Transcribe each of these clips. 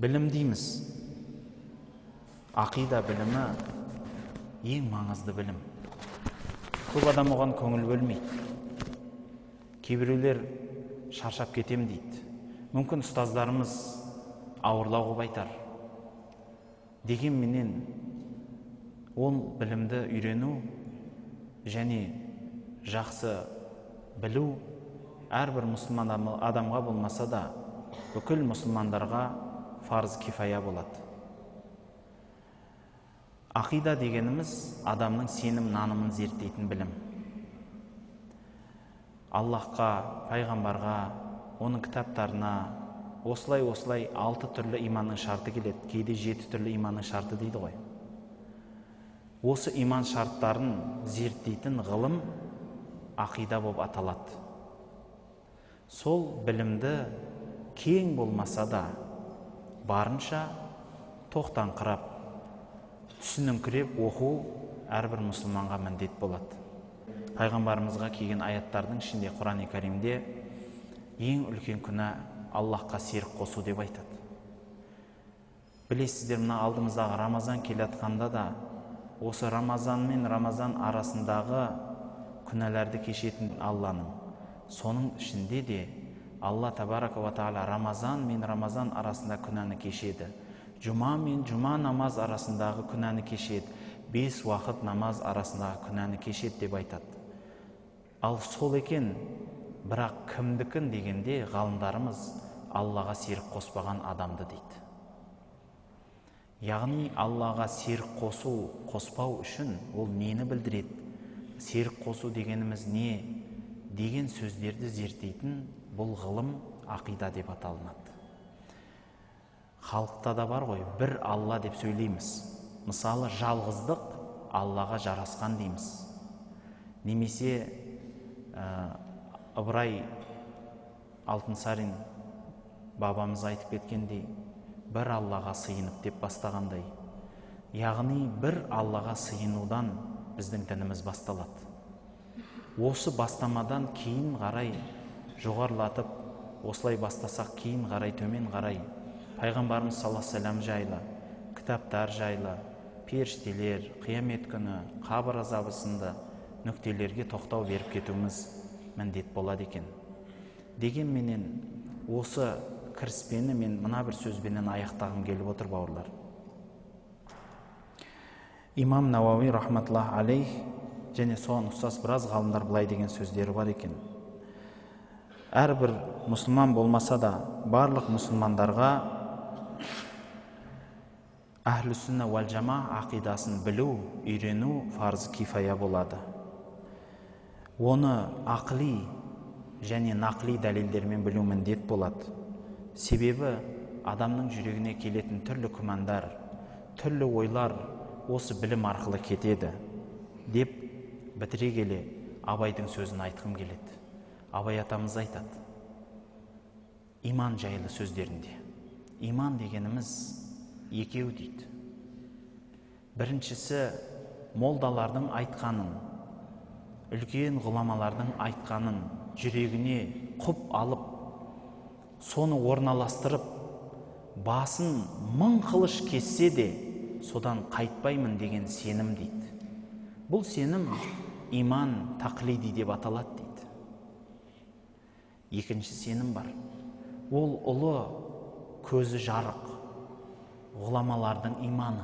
Білім дейміз. Ақида білімі ең маңызды білім. Көп адам оған көңіл бөлмейді. Кейбіреулер шаршап кетем дейді. Мүмкін ұстаздарымыз ауырлау қылып айтар. Дегенменен ол білімді үйрену және жақсы білу әрбір мұсылман адамға болмаса да бүкіл мұсылмандарға фарз кифая болады. Ақида дегеніміз адамның сенім нанымын зерттейтін білім. Аллахқа, пайғамбарға, оның кітаптарына осылай 6 түрлі иманның шарты келеді. Кейде 7 түрлі иманның шарты дейді ғой. Осы иман шарттарын зерттейтін ғылым ақида болып аталады. Сол білімді кең болмаса да барынша тоқтаңқырап, түсініңкіреп оқу әрбір мұсылманға міндет болады. Пайғамбарымызға келген аяттардың ішінде Құран-ы Кәримде ең үлкен күнә Аллахқа серік қосу деп айтады. Білесіздер, мына алдымыздағы Рамазан келатқанда да осы Рамазан мен Рамазан арасындағы күнәларды кешетін Алланың, соның ішінде де Алла табарака ва тағала Рамазан мен Рамазан арасында күнәні кешеді. Жұма мен жұма намаз арасындағы күнәні кешеді. 5 уақыт намаз арасындағы күнәні кешеді деп айтады. Ал сол екен, бірақ кімдікін дегенде ғалымдарымыз Аллаға серік қоспаған адамды дейді. Яғни Аллаға серік қоспау үшін ол нені білдіреді? Серік қосу дегеніміз не? Деген сөздерді зерттейтін бұл ғылым ақида деп аталынады. Халықта да бар ғой, бір Алла деп сөйлейміз. Мысалы, жалғыздық Аллаға жарасқан дейміз. Немесе Ыбырай Алтынсарин бабамыз айтып кеткендей, бір Аллаға сыйынып деп бастағандай. Яғни бір Аллаға сыйынудан біздің дініміз басталады. Осы бастамадан кейін қарай жоғарылатып, осылай бастасақ кейін қарай, төмен қарай, Пайғамбарымыз саллаллаху алейхи ва саллям жайлы, кітаптар жайлы, періштелер, қиямет күні, қабір азабы сынды нүктелерге тоқтау беріп кетуіміз міндет болады екен. Дегенменен осы кіріспені мен мына бір сөзбенен аяқтағым келіп отыр, бауырлар. Имам Науауи рахматуллах алейх және соған ұқсас біраз ғалымдар былай деген сөздері бар екен. Әрбір мұсылман болмаса да барлық мұсылмандарға Әхлі сүнна уәл жама ақидасын білу, үйрену фарз кифая болады. Оны ақли және нақли дәлелдермен білу міндет болады. Себебі адамның жүрегіне келетін түрлі күмәндар, түрлі ойлар осы білім арқылы кетеді деп бітіре келе Абайдың сөзін айтқым келеді. Абай атамыз айтады иман жайлы сөздерінде. Иман дегеніміз екеу дейді. Біріншісі молдалардың айтқанын, үлкен ғұламалардың айтқанын жүрегіне құп алып, соны орналастырып, басын 1000 қылыш кессе де содан қайтпаймын деген сенім дейді. Бұл сенім иман тақлиди деп аталады дейді. Екінші сенім бар. Ол ұлы, көзі жарық ғұламалардың иманы.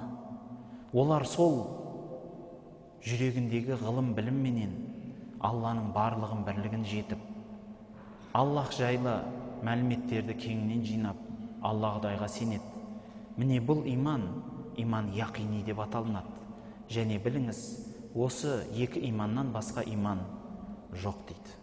Олар сол жүрегіндегі ғылым білімменен Алланың барлығын бірлігін жетіп, Аллах жайлы мәліметтерді кеңінен жинап, Алла Құдайға сенеді. Міне бұл иман яқини деп аталынады. Және біліңіз, осы екі иманнан басқа иман жоқ дейді.